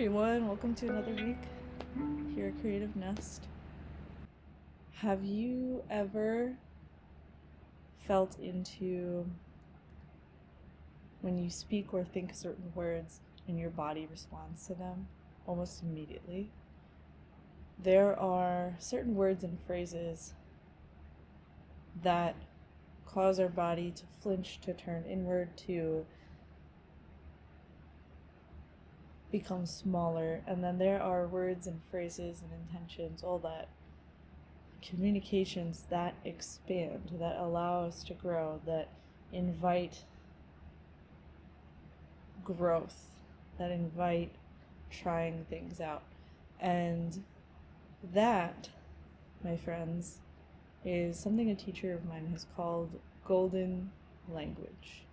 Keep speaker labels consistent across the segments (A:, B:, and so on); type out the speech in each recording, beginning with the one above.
A: everyone, welcome to another week here at Creative Nest. Have you ever felt into when you speak or think certain words and your body responds to them almost immediately? There are certain words and phrases that cause our body to flinch, to turn inward, to become smaller, and then there are words and phrases and intentions, all that communications that expand, that allow us to grow, that invite growth, that invite trying things out. And that, my friends, is something a teacher of mine has called golden language.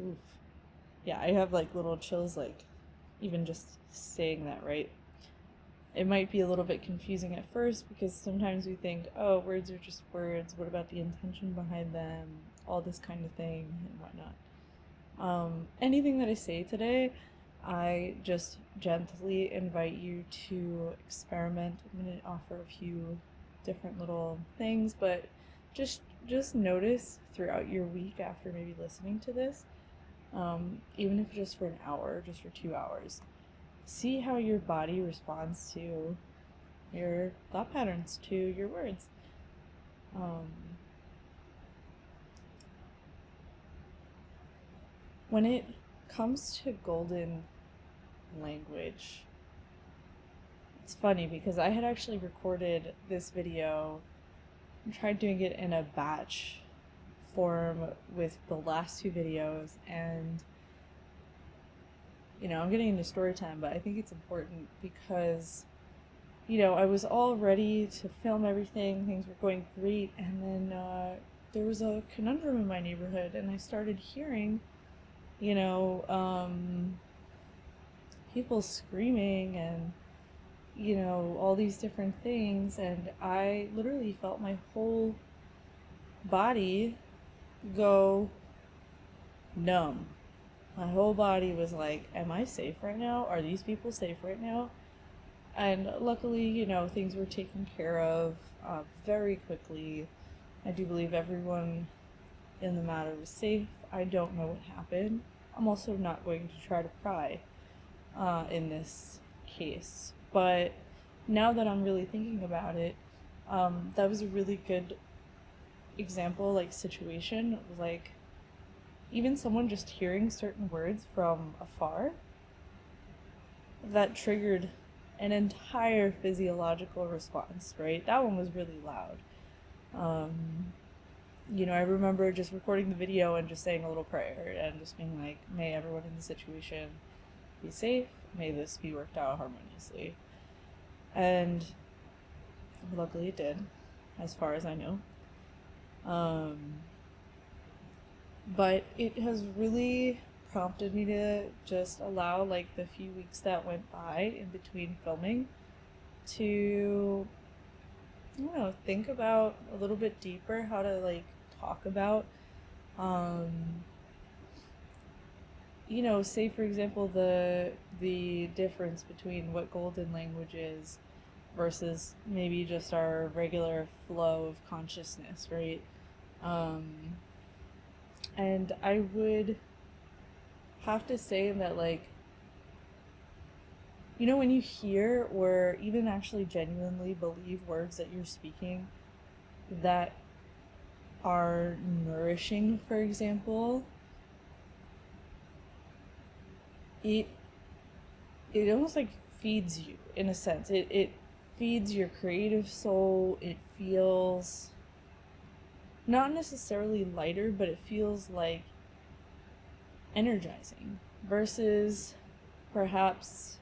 A: Oof. Yeah, I have like little chills, like even just saying that, right? It might be a little bit confusing at first because sometimes we think, oh, words are just words. What about the intention behind them? All this kind of thing and whatnot. Anything that I say today, I just gently invite you to experiment. I'm going to offer a few different little things, but just notice throughout your week after maybe listening to this. Even if just for an hour, just for 2 hours, see how your body responds to your thought patterns, to your words. When it comes to golden language, it's funny because I had actually recorded this video and tried doing it in a batch form with the last 2 videos, and I'm getting into story time, but I think it's important because I was all ready to film everything, things were going great, and then there was a conundrum in my neighborhood, and I started hearing people screaming and all these different things, and I literally felt my whole body go numb. My whole body was like, am I safe right now? Are these people safe right now? And luckily, things were taken care of very quickly. I do believe everyone in the matter was safe. I don't know what happened. I'm also not going to try to pry in this case. But now that I'm really thinking about it, that was a really good example, situation. Like, even someone just hearing certain words from afar, that triggered an entire physiological response, right? That one was really loud. I remember just recording the video and just saying a little prayer and just being like, may everyone in the situation be safe, may this be worked out harmoniously. And luckily it did, as far as I know. But it has really prompted me to just allow the few weeks that went by in between filming to, think about a little bit deeper how to talk about, say for example the difference between what golden language is versus maybe just our regular flow of consciousness, right? And I would have to say that when you hear or even actually genuinely believe words that you're speaking that are nourishing, for example, it almost feeds you in a sense. It feeds your creative soul. It feels not necessarily lighter, but it feels energizing versus perhaps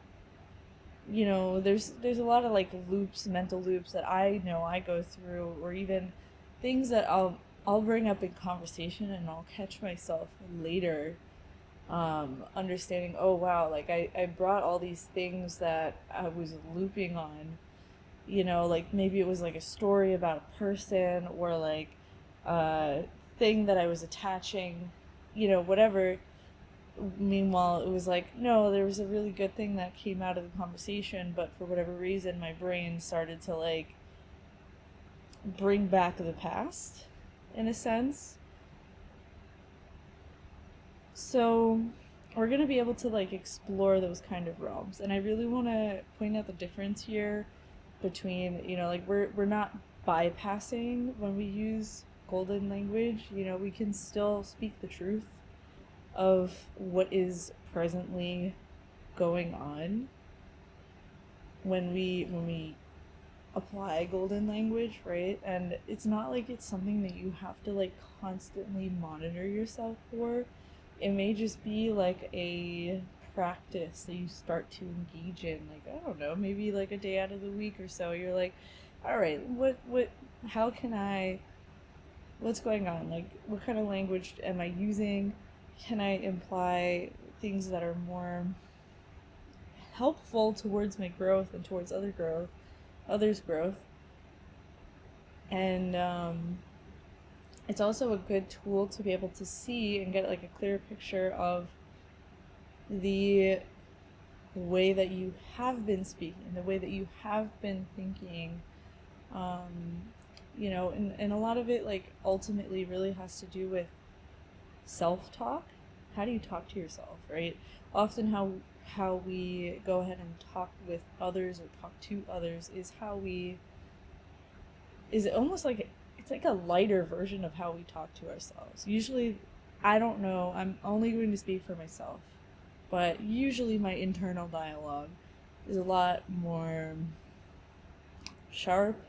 A: there's a lot of mental loops that I know I go through, or even things that I'll bring up in conversation and I'll catch myself later understanding, oh wow, I brought all these things that I was looping on, maybe it was a story about a person, or a thing that I was attaching, whatever. meanwhile, it was like, no, there was a really good thing that came out of the conversation, but for whatever reason, my brain started to like bring back the past in a sense. So we're going to be able to like explore those kind of realms. And I really want to point out the difference here between, like we're not bypassing when we use golden language. We can still speak the truth of what is presently going on when we apply golden language, right? And it's not like it's something that you have to like constantly monitor yourself for. It may just be like a practice that you start to engage in, like, I don't know, maybe like a day out of the week or so. You're like, all right, how can I, what's going on? Like, what kind of language am I using? Can I imply things that are more helpful towards my growth and towards others' growth? And it's also a good tool to be able to see and get like a clear picture of the way that you have been speaking, the way that you have been thinking. And a lot of it like ultimately really has to do with self-talk. How do you talk to yourself, right? Often how we go ahead and talk with others or talk to others is almost like it's like a lighter version of how we talk to ourselves. Usually, I don't know, I'm only going to speak for myself, but usually my internal dialogue is a lot more sharp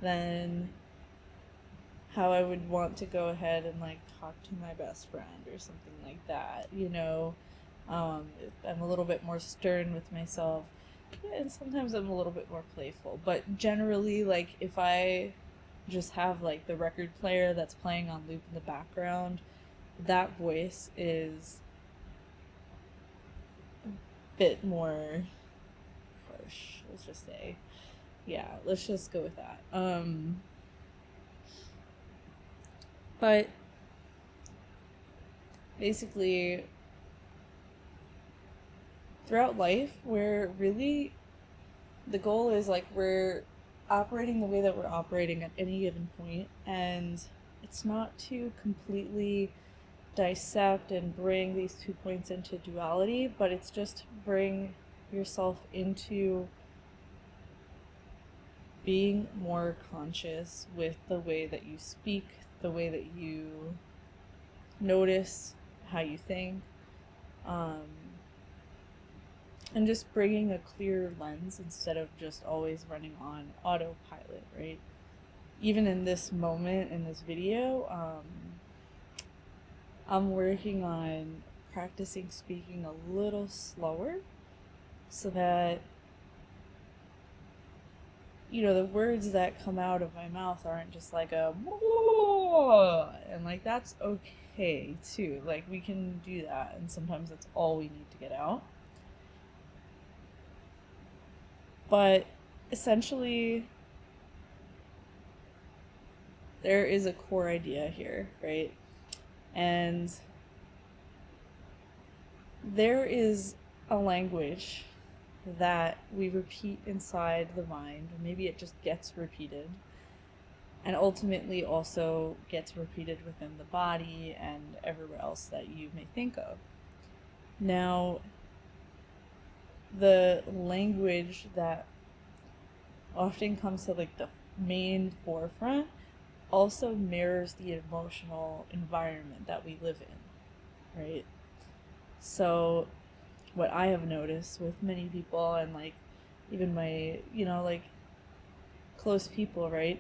A: than how I would want to go ahead and like talk to my best friend or something like that. I'm a little bit more stern with myself, and sometimes I'm a little bit more playful. But generally, like if I just have like the record player that's playing on loop in the background, that voice is a bit more harsh, let's just say. Yeah, let's just go with that. But basically, throughout life, the goal is like we're operating the way that we're operating at any given point, and it's not to completely dissect and bring these 2 points into duality, but it's just to bring yourself into being more conscious with the way that you speak, the way that you notice how you think, and just bringing a clear lens instead of just always running on autopilot, right? Even in this moment, in this video, I'm working on practicing speaking a little slower so that the words that come out of my mouth aren't just like a and like that's okay too. Like we can do that, and sometimes that's all we need to get out. But essentially, there is a core idea here, right? And there is a language that we repeat inside the mind, or maybe it just gets repeated, and ultimately also gets repeated within the body and everywhere else that you may think of. Now, the language that often comes to like the main forefront also mirrors the emotional environment that we live in, right? So what I have noticed with many people, and like even my like close people, right,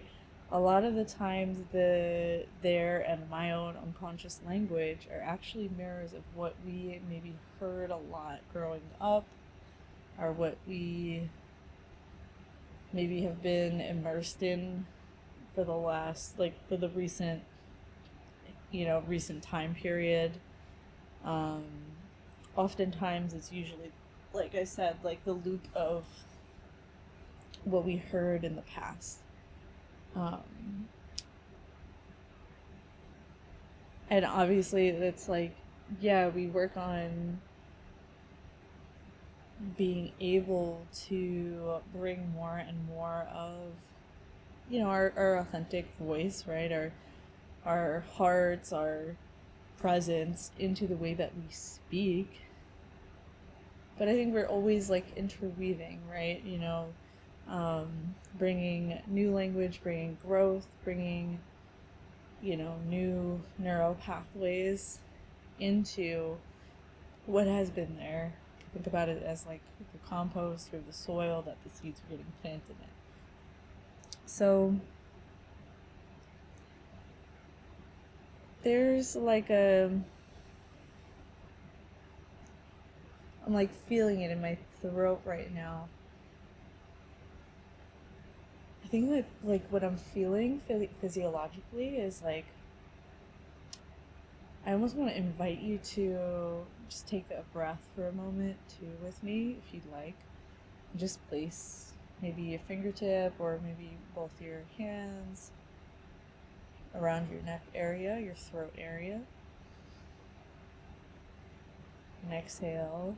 A: a lot of the times their and my own unconscious language are actually mirrors of what we maybe heard a lot growing up, or what we maybe have been immersed in for the recent time period. Oftentimes it's usually, like I said, like the loop of what we heard in the past. And obviously it's like yeah, we work on being able to bring more and more of, our authentic voice, right? Our hearts, our presence into the way that we speak. But I think we're always like interweaving, right? Bringing new language, bringing growth, bringing, new neural pathways into what has been there. Think about it as like the compost or the soil that the seeds are getting planted in. So there's like I'm like feeling it in my throat right now. I think that like what I'm feeling physiologically is like I almost want to invite you to just take a breath for a moment too with me, if you'd like. Just place maybe a fingertip or maybe both your hands around your neck area, your throat area. And exhale.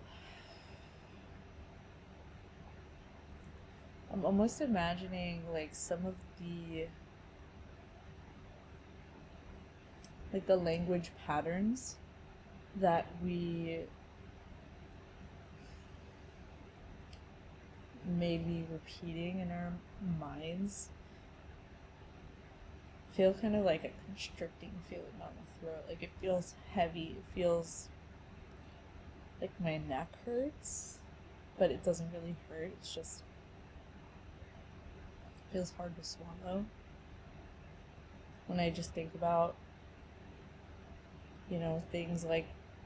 A: I'm almost imagining like some of the language patterns that we may be repeating in our minds feel kind of like a constricting feeling on the throat. Like it feels heavy. It feels like my neck hurts, but it doesn't really hurt. It's just feels hard to swallow. When I just think about, things like,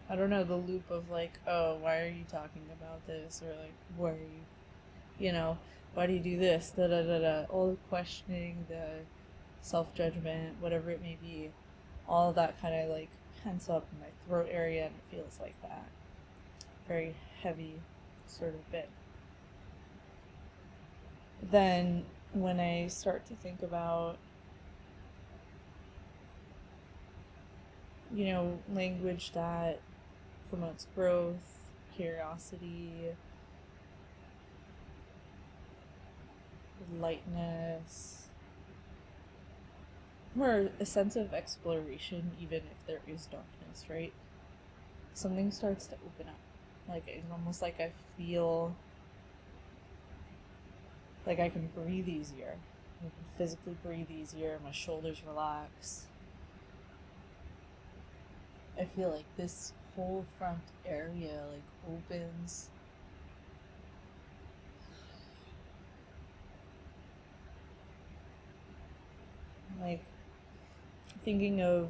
A: I don't know, the loop of like, oh, why are you talking about this? Or like, why are you, why do you do this? Da da da da. All the questioning, the self-judgment, whatever it may be, all of that kind of like pents up in my throat area, and it feels like that very heavy sort of bit. Then when I start to think about, language that promotes growth, curiosity, lightness, more a sense of exploration, even if there is darkness, right? Something starts to open up. Like, it's almost like I feel like I can breathe easier. I can physically breathe easier. My shoulders relax. I feel like this whole front area like opens. Like thinking of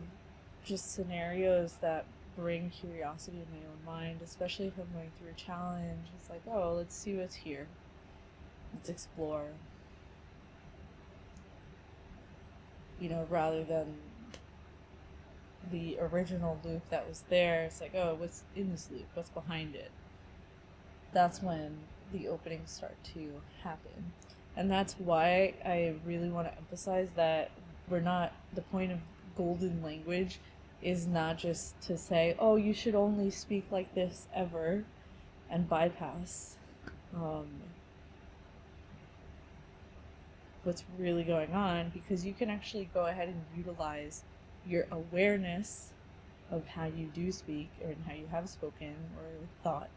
A: just scenarios that bring curiosity in my own mind, especially if I'm going through a challenge. It's like, oh, let's see what's here. Let's explore. Rather than the original loop that was there. It's like, oh, what's in this loop? What's behind it? That's when the openings start to happen. And that's why I really want to emphasize that the point of golden language is not just to say, oh, you should only speak like this ever and bypass what's really going on, because you can actually go ahead and utilize your awareness of how you do speak or how you have spoken or thought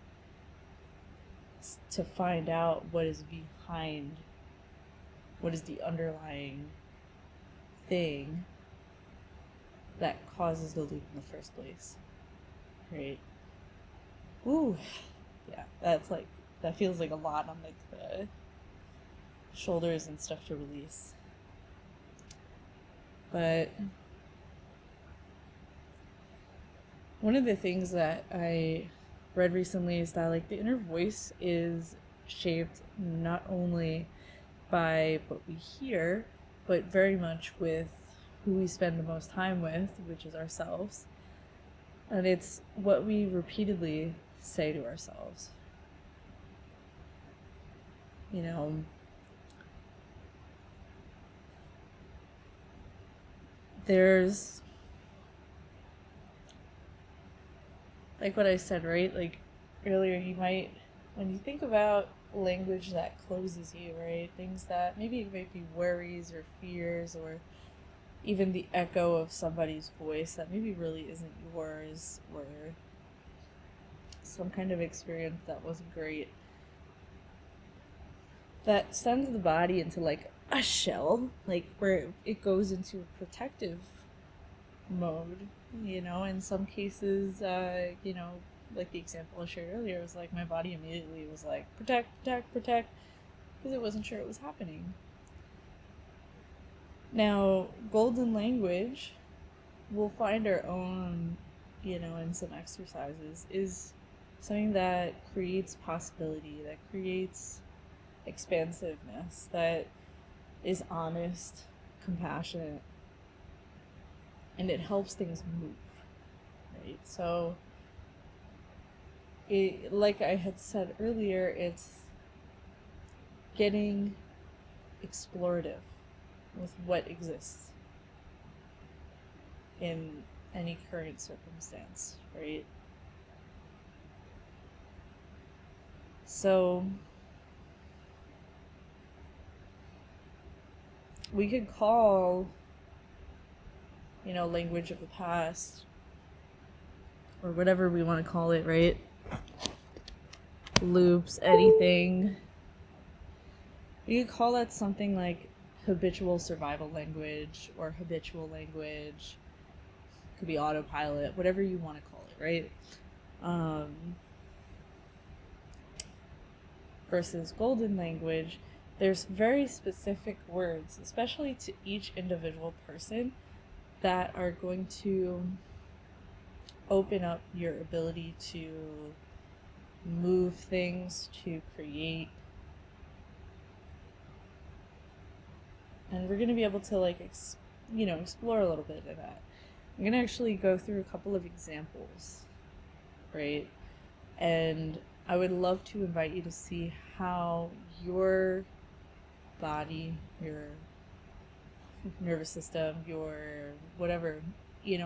A: to find out what is behind, what is the underlying thing that causes the loop in the first place, right? Ooh, yeah, that feels like a lot on like the shoulders and stuff to release. But one of the things that I read recently is that like the inner voice is shaped not only by what we hear, but very much with who we spend the most time with, which is ourselves. And it's what we repeatedly say to ourselves. There's like what I said, right? Like earlier, you might, when you think about language that closes you, right? Things that maybe it might be worries or fears or even the echo of somebody's voice that maybe really isn't yours, or some kind of experience that wasn't great, that sends the body into like a shell, like where it goes into a protective mode. In some cases, like the example I shared earlier, was like my body immediately was like protect, protect, protect, because it wasn't sure it was happening. Now, golden language, we'll find our own, in some exercises, is something that creates possibility, that creates expansiveness, that is honest, compassionate, and it helps things move, right? So, like I had said earlier, it's getting explorative with what exists in any current circumstance, right? So we could call, language of the past, or whatever we want to call it, right? Loops, anything. We could call that something like habitual survival language or habitual language. Could be autopilot, whatever you want to call it, right? Versus golden language, there's very specific words, especially to each individual person, that are going to open up your ability to move things, to create. And we're going to be able to explore a little bit of that. I'm going to actually go through a couple of examples, right? And I would love to invite you to see how your body, your nervous system, your whatever,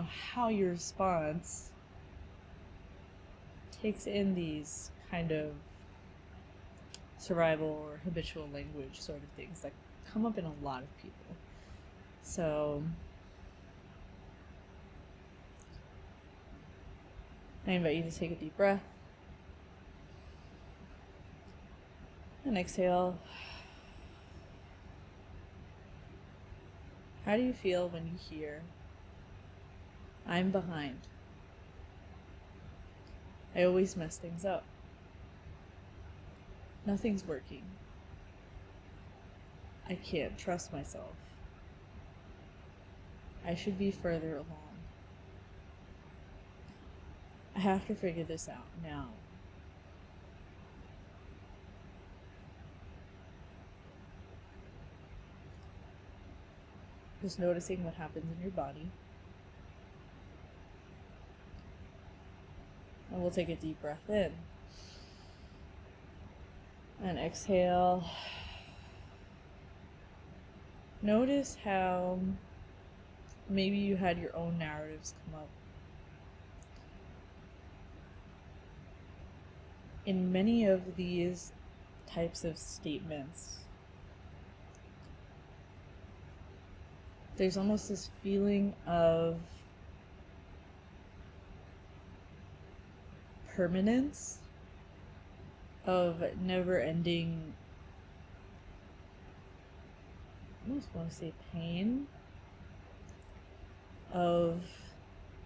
A: how your response takes in these kind of survival or habitual language sort of things that come up in a lot of people. So I invite you to take a deep breath and exhale. How do you feel when you hear, "I'm behind. I always mess things up. Nothing's working. I can't trust myself. I should be further along. I have to figure this out now." Just noticing what happens in your body. And we'll take a deep breath in. And exhale. Notice how maybe you had your own narratives come up. In many of these types of statements, there's almost this feeling of permanence, of never-ending, I almost want to say pain, of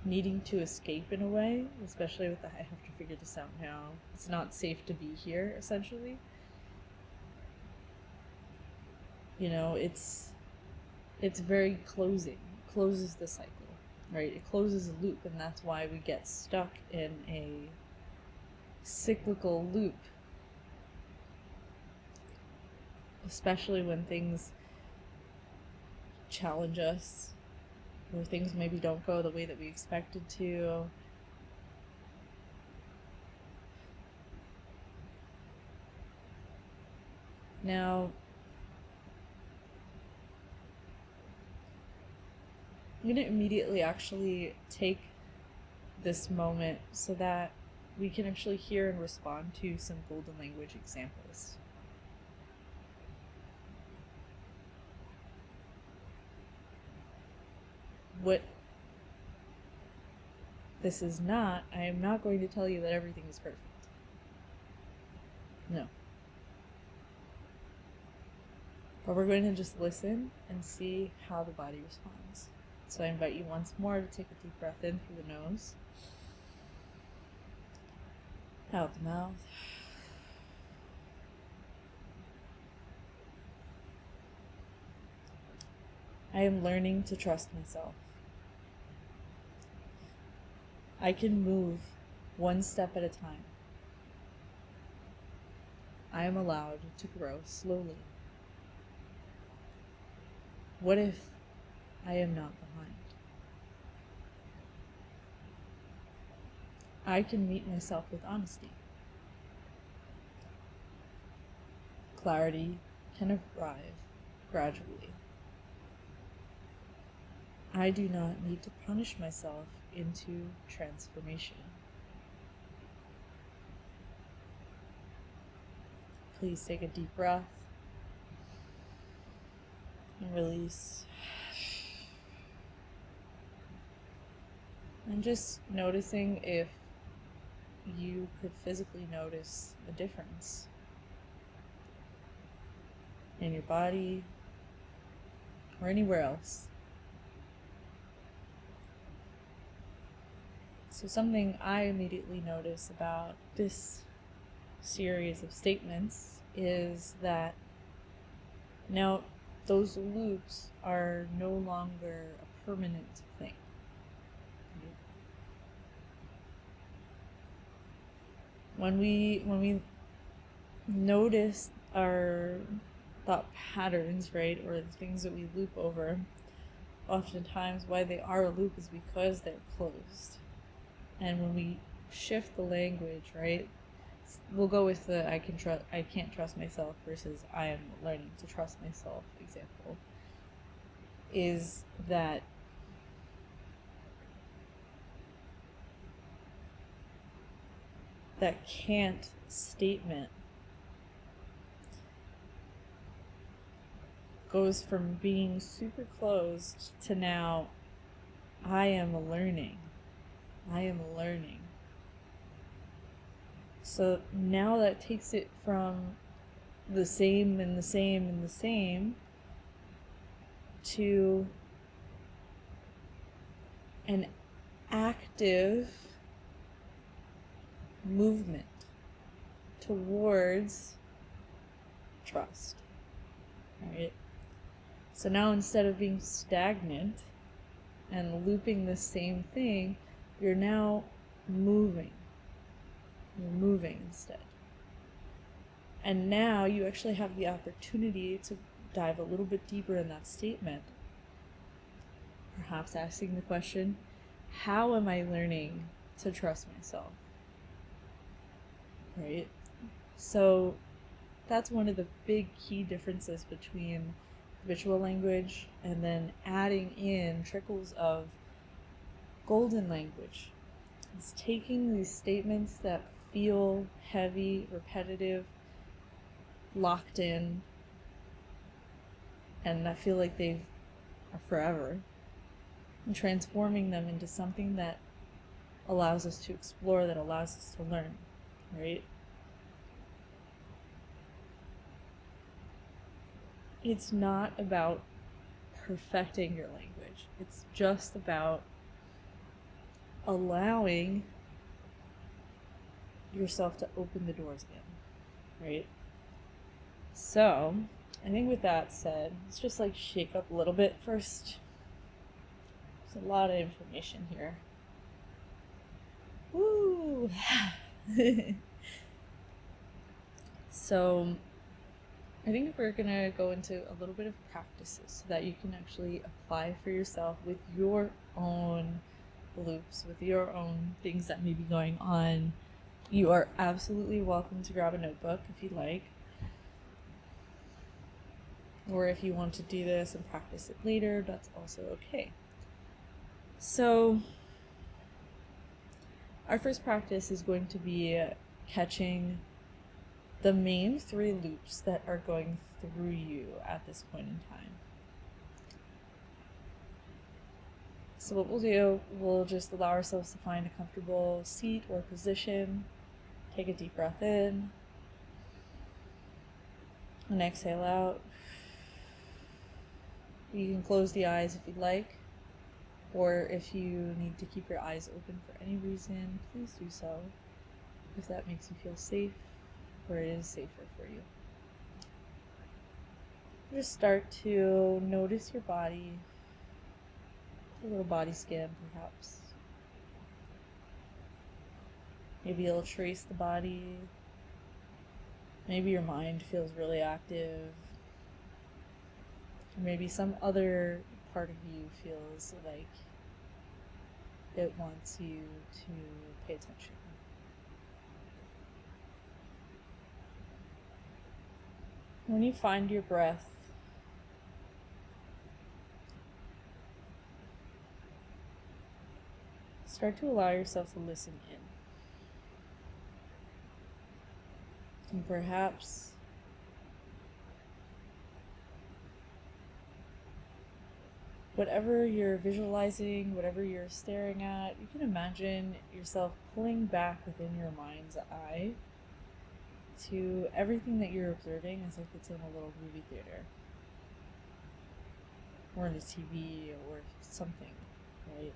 A: needing to escape in a way, especially with the "I have to figure this out now. It's not safe to be here," essentially. It's very closes the cycle, right? It closes a loop, and that's why we get stuck in a cyclical loop, especially when things challenge us, or things maybe don't go the way that we expected to. Now, I'm going to immediately actually take this moment so that we can actually hear and respond to some golden language examples. What this is not, I am not going to tell you that everything is perfect. No. But we're going to just listen and see how the body responds. So I invite you once more to take a deep breath in through the nose, out the mouth. I am learning to trust myself. I can move one step at a time. I am allowed to grow slowly. What if I am not behind? I can meet myself with honesty. Clarity can arrive gradually. I do not need to punish myself into transformation. Please take a deep breath and release. And just noticing if you could physically notice a difference in your body or anywhere else. So something I immediately notice about this series of statements is that now those loops are no longer a permanent thing. When we notice our thought patterns, right, or the things that we loop over, oftentimes why they are a loop is because they're closed. And when we shift the language, right, we'll go with the I can't trust myself versus I am learning to trust myself example, is that can't statement goes from being super closed to now I am learning. So now that takes it from the same and the same and the same to an active movement towards trust, right? So now instead of being stagnant and looping the same thing, you're now moving. You're moving instead. And now you actually have the opportunity to dive a little bit deeper in that statement. Perhaps asking the question, how am I learning to trust myself? Right? So that's one of the big key differences between visual language and then adding in trickles of golden language. It's taking these statements that feel heavy, repetitive, locked in, and I feel like they are forever, and transforming them into something that allows us to explore, that allows us to learn, right? It's not about perfecting your language. It's just about allowing yourself to open the doors again, right? So, I think with that said, let's just shake up a little bit first. There's a lot of information here. Woo! So, I think we're going to go into a little bit of practices so that you can actually apply for yourself with your own loops, with your own things that may be going on. You are absolutely welcome to grab a notebook if you'd like. Or if you want to do this and practice it later, that's also okay. So, Our first practice is going to be catching the main 3 loops that are going through you at this point in time. So what we'll do, we'll just allow ourselves to find a comfortable seat or position. Take a deep breath in and exhale out. You can close the eyes if you'd like, or if you need to keep your eyes open for any reason, please do so, if that makes you feel safe or it is safer for you. Just start to notice your body, a little body scan perhaps. Maybe you'll trace the body. Maybe your mind feels really active. Or maybe some other part of you feels like it wants you to pay attention. When you find your breath, start to allow yourself to listen in. And perhaps whatever you're visualizing, whatever you're staring at, you can imagine yourself pulling back within your mind's eye to everything that you're observing as if it's in a little movie theater or in a TV or something, right?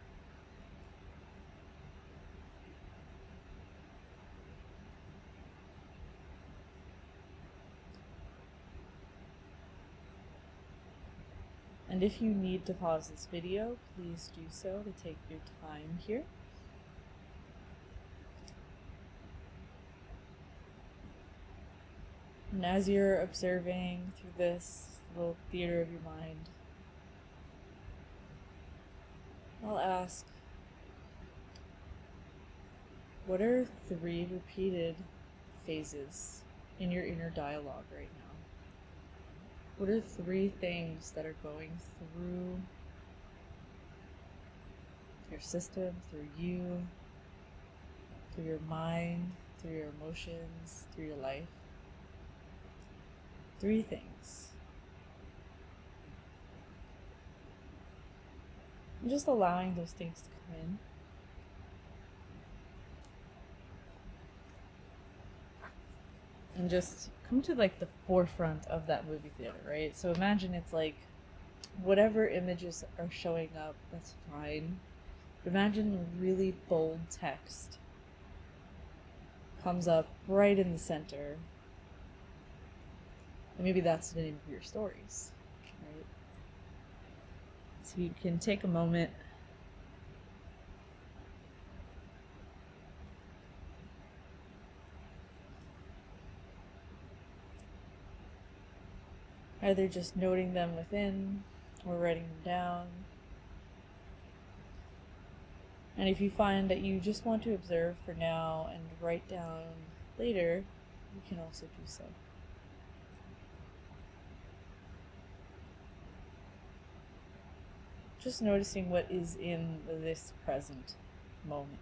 A: And if you need to pause this video, please do so to take your time here. And as you're observing through this little theater of your mind, I'll ask, what are 3 repeated phases in your inner dialogue right now? What are 3 things that are going through your system, through you, through your mind, through your emotions, through your life? 3 things. And just allowing those things to come in. And just come to like the forefront of that movie theater, right? So imagine it's like whatever images are showing up, that's fine. But imagine really bold text comes up right in the center. And maybe that's the name of your stories, right? So you can take a moment either just noting them within or writing them down. And if you find that you just want to observe for now and write down later, you can also do so. Just noticing what is in this present moment.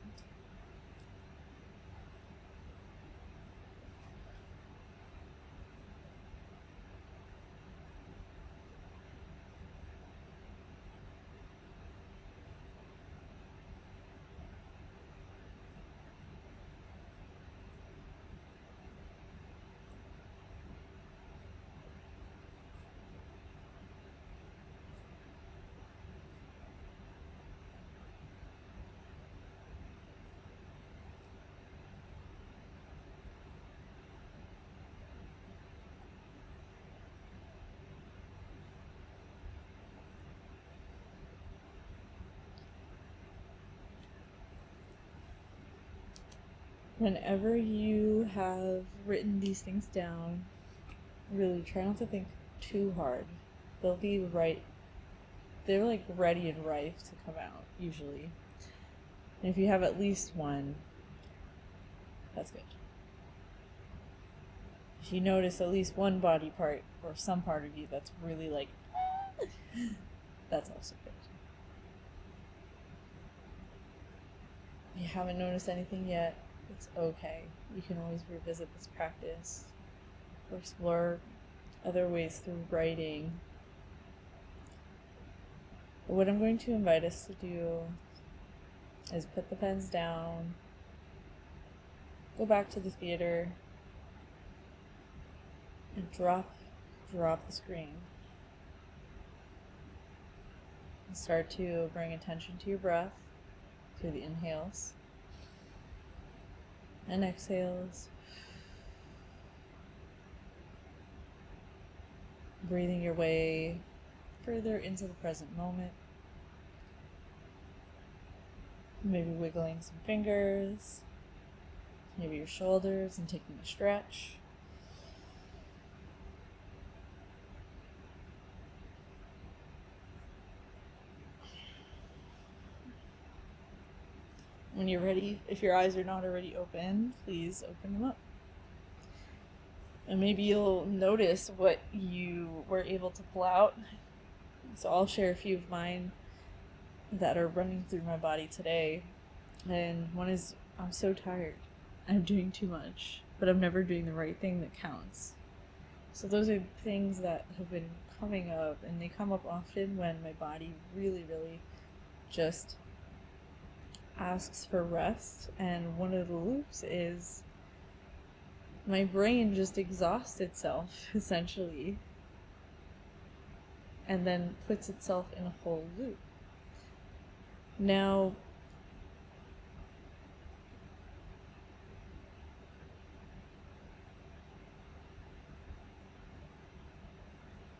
A: Whenever you have written these things down, really try not to think too hard. They'll be right, they're like ready and ripe to come out, usually. And if you have at least one, that's good. If you notice at least one body part or some part of you that's really like, that's also good. If you haven't noticed anything yet, it's okay. You can always revisit this practice or explore other ways through writing. But what I'm going to invite us to do is put the pens down, go back to the theater, and drop the screen. And start to bring attention to your breath through the inhales and exhales. Breathing your way further into the present moment. Maybe wiggling some fingers, maybe your shoulders, and taking a stretch. When you're ready, if your eyes are not already open, please open them up. And maybe you'll notice what you were able to pull out. So I'll share a few of mine that are running through my body today. And one is, I'm so tired. I'm doing too much, but I'm never doing the right thing that counts. So those are things that have been coming up, and they come up often when my body really, really just asks for rest. And one of the loops is my brain just exhausts itself, essentially, and then puts itself in a whole loop. Now,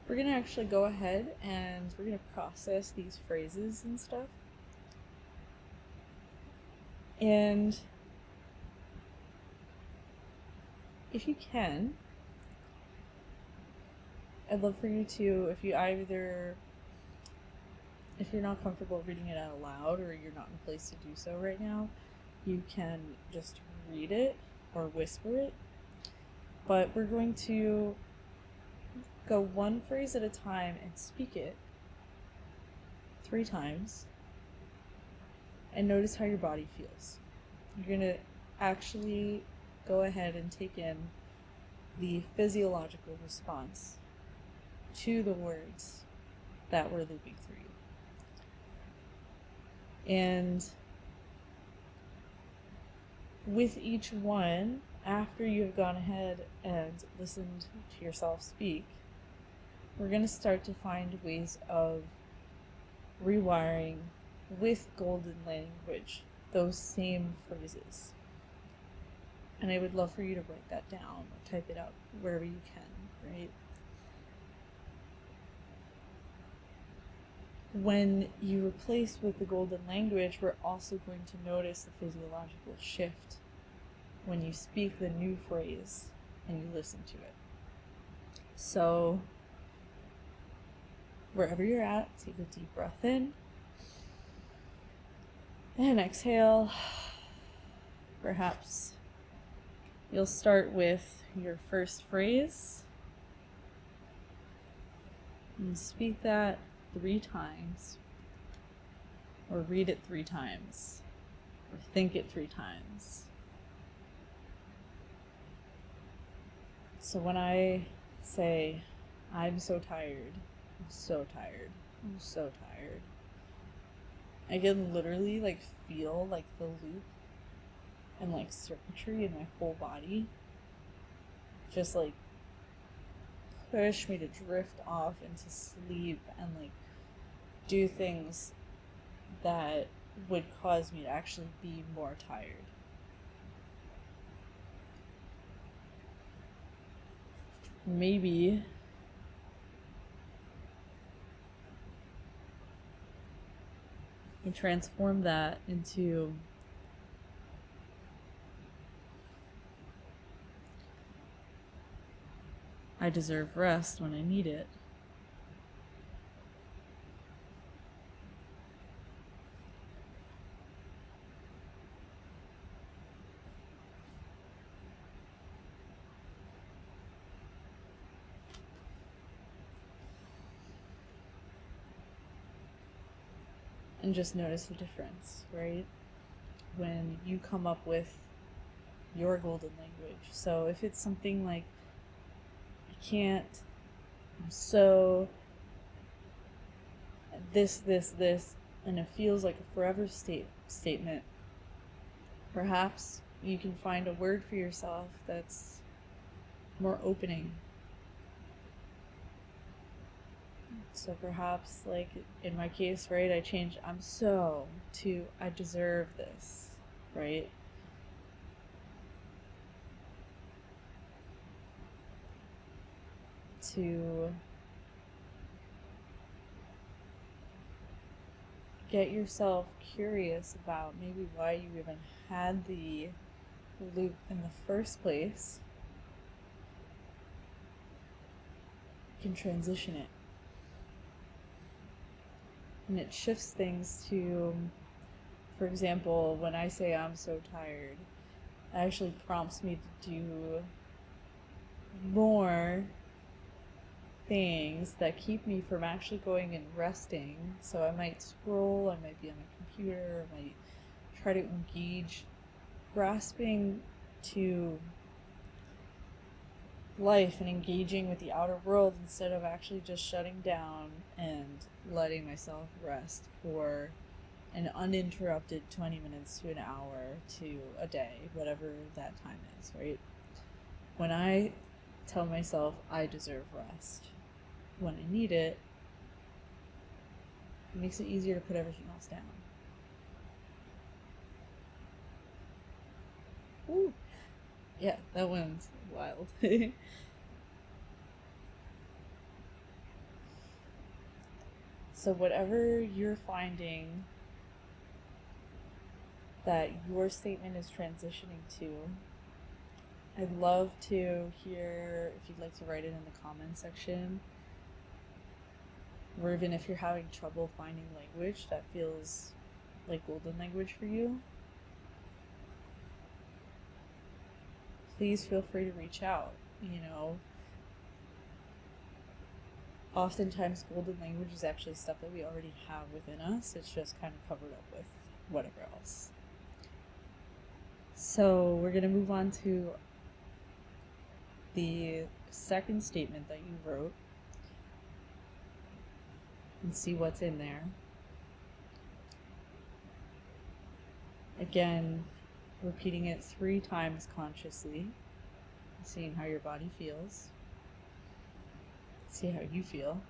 A: we're going to actually go ahead and we're going to process these phrases and stuff. And if you can, I'd love for you to, if you're not comfortable reading it out loud or you're not in a place to do so right now, you can just read it or whisper it. But we're going to go one phrase at a time and speak it 3 times and notice how your body feels. You're going to actually go ahead and take in the physiological response to the words that we're looping through you. And with each one, after you've gone ahead and listened to yourself speak, we're going to start to find ways of rewiring with golden language those same phrases. And I would love for you to write that down or type it out wherever you can, right? When you replace with the golden language, we're also going to notice the physiological shift when you speak the new phrase and you listen to it. So, wherever you're at, take a deep breath in and exhale. Perhaps you'll start with your first phrase and speak that 3 times, or read it 3 times, or think it 3 times. So when I say, I'm so tired, I'm so tired, I'm so tired, I can literally feel the loop and circuitry in my whole body just push me to drift off into sleep and do things that would cause me to actually be more tired. Maybe you transform that into I deserve rest when I need it. And just notice the difference, right? when you come up with your golden language. So if it's something like, I can't, I'm so this, and it feels like a forever statement, perhaps you can find a word for yourself that's more opening. So perhaps, like in my case, right, I changed I'm so to I deserve this, right? To get yourself curious about maybe why you even had the loop in the first place, you can transition it. And it shifts things to, for example, when I say I'm so tired, it actually prompts me to do more things that keep me from actually going and resting. So I might scroll, I might be on my computer, I might try to engage, grasping to life and engaging with the outer world instead of actually just shutting down and letting myself rest for an uninterrupted 20 minutes to an hour to a day, whatever that time is, right? When I tell myself I deserve rest when I need it, it makes it easier to put everything else down. Ooh. Yeah, that one's wild. So whatever you're finding that your statement is transitioning to, I'd love to hear if you'd like to write it in the comment section, or even if you're having trouble finding language that feels like golden language for you, please feel free to reach out. You know, oftentimes golden language is actually stuff that we already have within us. It's just kind of covered up with whatever else. So we're going to move on to the second statement that you wrote and see what's in there. Again, repeating it 3 times consciously, seeing how your body feels, see how you feel.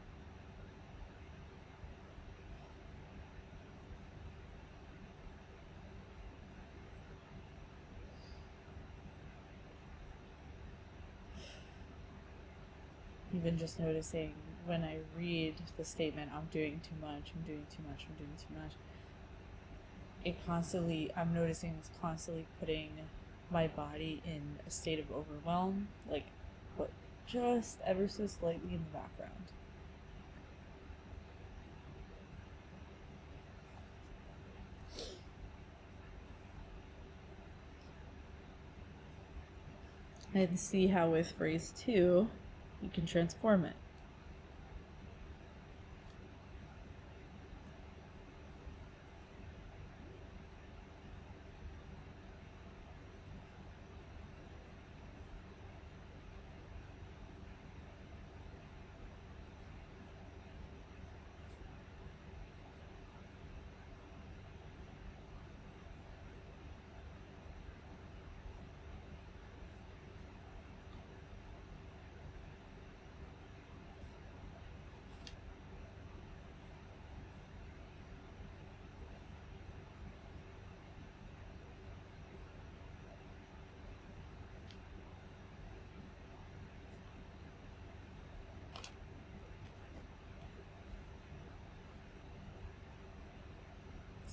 A: Even just noticing when I read the statement, I'm doing too much, I'm doing too much, I'm doing too much. I'm noticing it's constantly putting my body in a state of overwhelm, like but just ever so slightly in the background. And see how with phrase 2, you can transform it.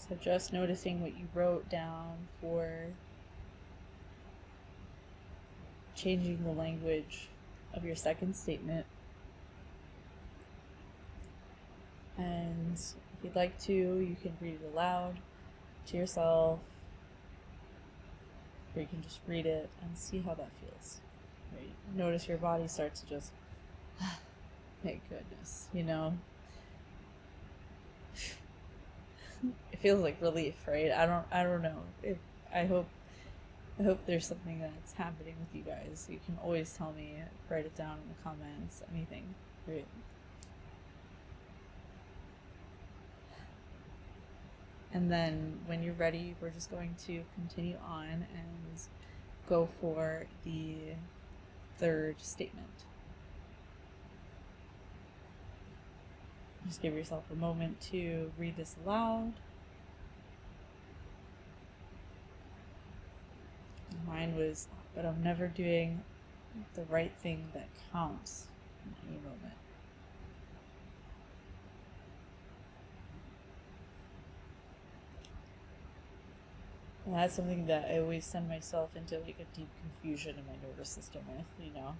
A: So just noticing what you wrote down for changing the language of your second statement. And if you'd like to, you can read it aloud to yourself, or you can just read it and see how that feels. Right? Notice your body starts to just, thank goodness, you know? it feels like relief, right? I don't know. If I hope I hope there's something that's happening with you guys. You can always tell me, write it down in the comments, anything. Right. And then when you're ready, we're just going to continue on and go for the third statement. Just give yourself a moment to read this aloud. Mine was, but I'm never doing the right thing that counts in any moment. And that's something that I always send myself into like a deep confusion in my nervous system with, you know.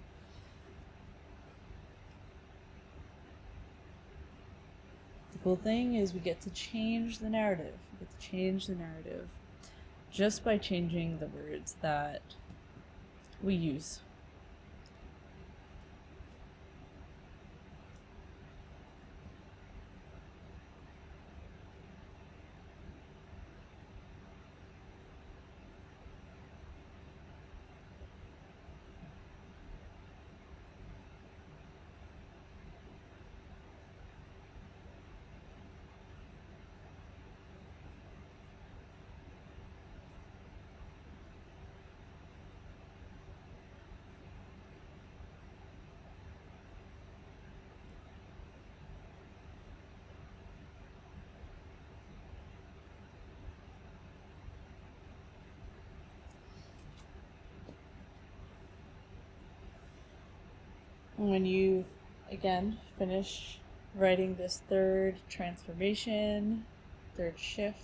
A: The cool thing is we get to change the narrative. We get to change the narrative just by changing the words that we use. When you, again, finish writing this third transformation, third shift,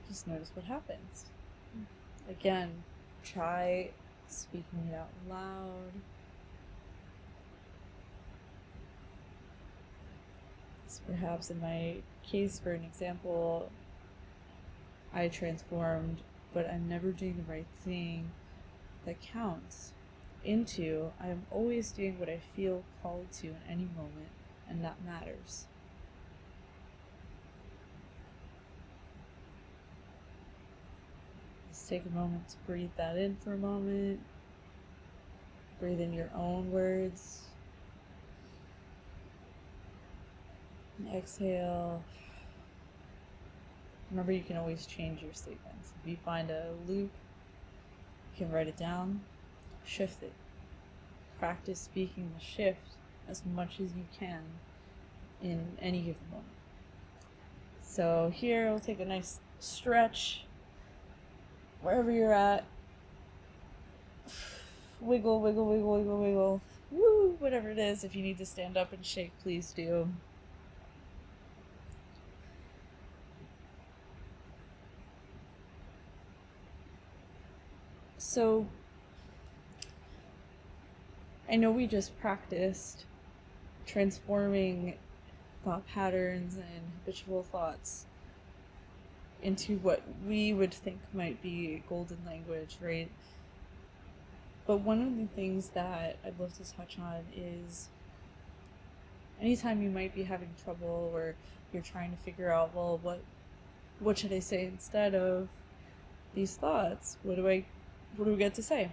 A: just notice what happens. Again, try speaking it out loud. So perhaps in my case, for an example, I transformed, but I'm never doing the right thing that counts, into I'm always doing what I feel called to in any moment, and that matters. Just take a moment to breathe that in for a moment. Breathe in your own words. And exhale. Remember, you can always change your statements. If you find a loop, you can write it down, shift it. Practice speaking the shift as much as you can in any given moment. So here, we'll take a nice stretch wherever you're at. Wiggle, wiggle, wiggle, wiggle, wiggle. Woo! Whatever it is. If you need to stand up and shake, please do. So, I know we just practiced transforming thought patterns and habitual thoughts into what we would think might be golden language, right? But one of the things that I'd love to touch on is anytime you might be having trouble or you're trying to figure out, well, what should I say instead of these thoughts? What do we get to say?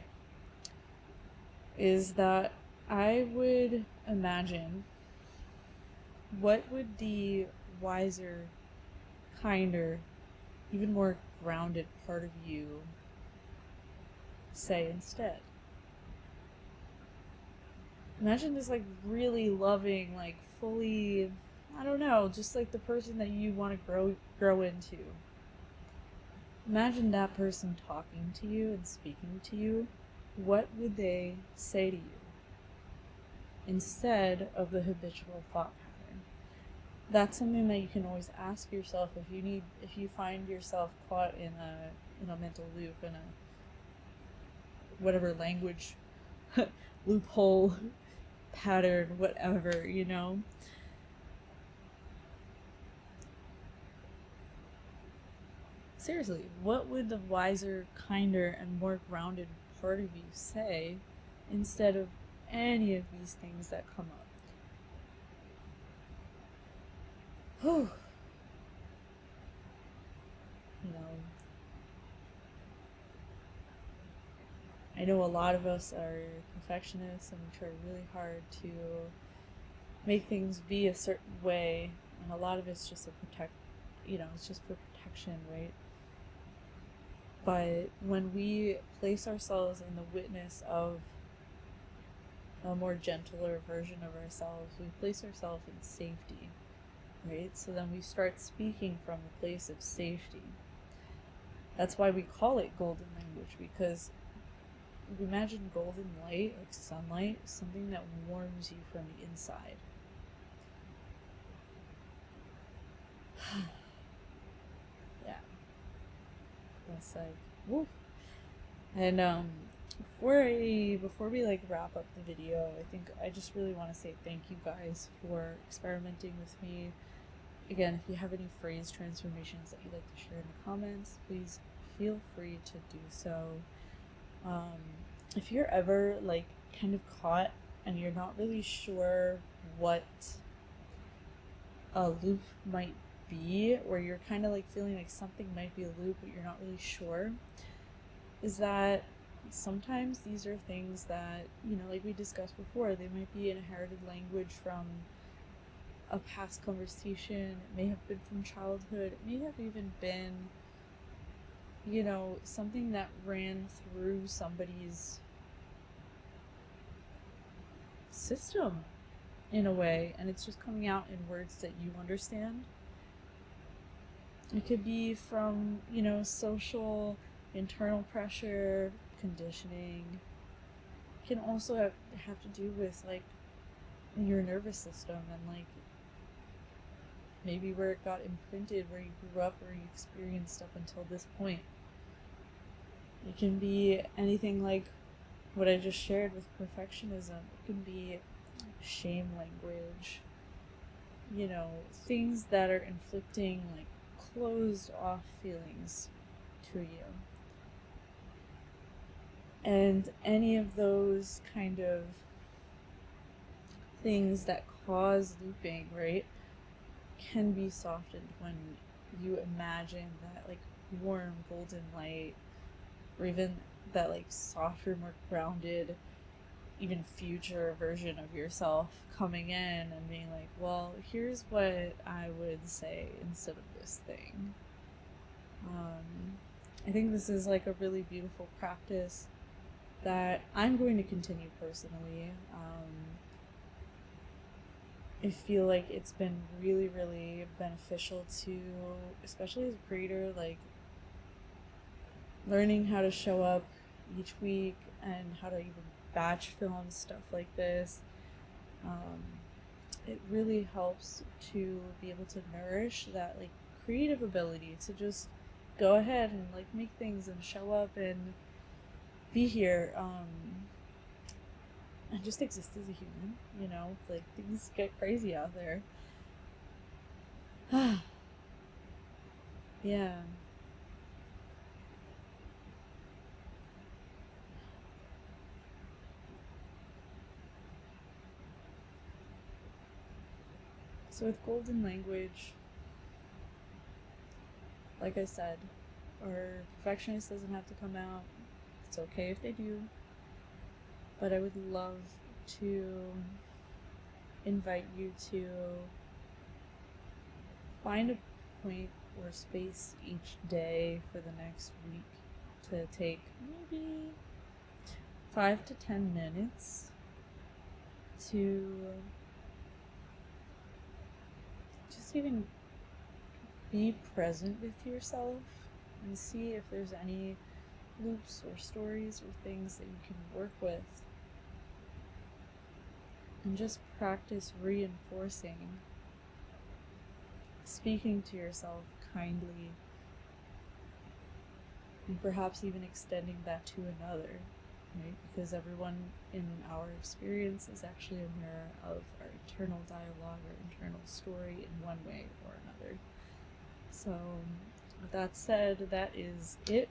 A: Is that I would imagine, what would the wiser, kinder, even more grounded part of you say instead? Imagine this like really loving, like fully, I don't know, just like the person that you want to grow into. Imagine that person talking to you and speaking to you. What would they say to you instead of the habitual thought pattern? That's something that you can always ask yourself if you find yourself caught in a mental loop, in a whatever language loophole, pattern, whatever, you know. Seriously, what would the wiser, kinder, and more grounded part of you say instead of any of these things that come up. Whew. You know, I know a lot of us are perfectionists and we try really hard to make things be a certain way, and a lot of it's just it's just for protection, right? But when we place ourselves in the witness of a more gentler version of ourselves, we place ourselves in safety, right? So then we start speaking from a place of safety. That's why we call it golden language, because imagine golden light, like sunlight, something that warms you from the inside. Yeah. That's like, woo. And before we like wrap up the video, I think I just really want to say thank you guys for experimenting with me. Again, if you have any phrase transformations that you'd like to share in the comments, please feel free to do so. If you're ever like kind of caught and you're not really sure what a loop might be, or you're kind of like feeling like something might be a loop but you're not really sure, is that sometimes these are things that, like we discussed before, they might be an inherited language from a past conversation. It may have been from childhood. It may have even been, something that ran through somebody's system in a way, and it's just coming out in words that you understand. It could be from, social internal pressure, conditioning. It can also have to do with like your nervous system and like maybe where it got imprinted, where you grew up, where you experienced up until this point. It can be anything like what I just shared with perfectionism. It can be shame language, things that are inflicting like closed off feelings to you. And any of those kind of things that cause looping, right, can be softened when you imagine that like warm golden light, or even that like softer, more grounded, even future version of yourself coming in and being like, well, here's what I would say instead of this thing. I think this is like a really beautiful practice that I'm going to continue personally. I feel like it's been really, really beneficial to, especially as a creator, like learning how to show up each week and how to even batch film stuff like this. It really helps to be able to nourish that like creative ability to just go ahead and like make things and show up and be here, and just exist as a human. Like things get crazy out there. Yeah. So with golden language, like I said, our perfectionist doesn't have to come out. It's okay if they do. But I would love to invite you to find a point or space each day for the next week to take maybe 5 to 10 minutes to just even be present with yourself and see if there's any loops or stories or things that you can work with, and just practice reinforcing, speaking to yourself kindly, and perhaps even extending that to another, right? Because everyone in our experience is actually a mirror of our internal dialogue, our internal story in one way or another. So with that said, that is it.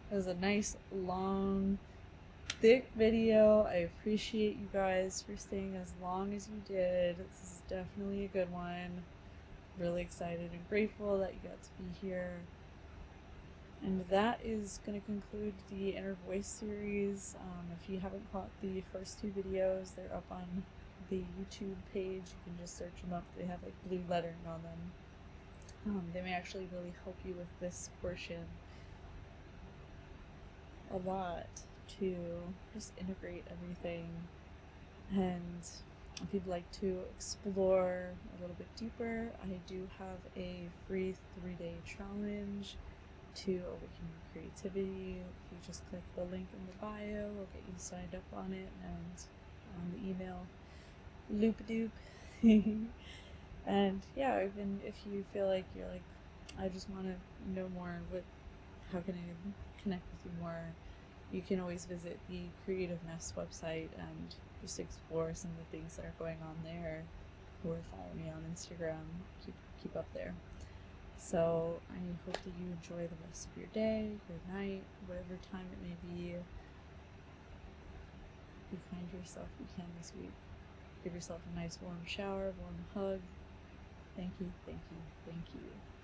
A: It was a nice long thick video. I appreciate you guys for staying as long as you did. This is definitely a good one. Really excited and grateful that you got to be here. And that is going to conclude the Inner Voice series. If you haven't caught the first two videos, they're up on the YouTube page. You can just search them up. They have like blue lettering on them. They may actually really help you with this portion a lot to just integrate everything. And if you'd like to explore a little bit deeper, I do have a free 3-day challenge to awaken your creativity. If you just click the link in the bio, I'll get you signed up on it and on the email loop-a-doop. And yeah, even if you feel like you're like, I just want to know more, how can I connect with you more, you can always visit the Creative Nest website and just explore some of the things that are going on there, or follow me on Instagram. Keep up there. So I hope that you enjoy the rest of your day, your night, whatever time it may be. Be kind to yourself if you can this week. Give yourself a nice warm shower, warm hug. Thank you, thank you, thank you.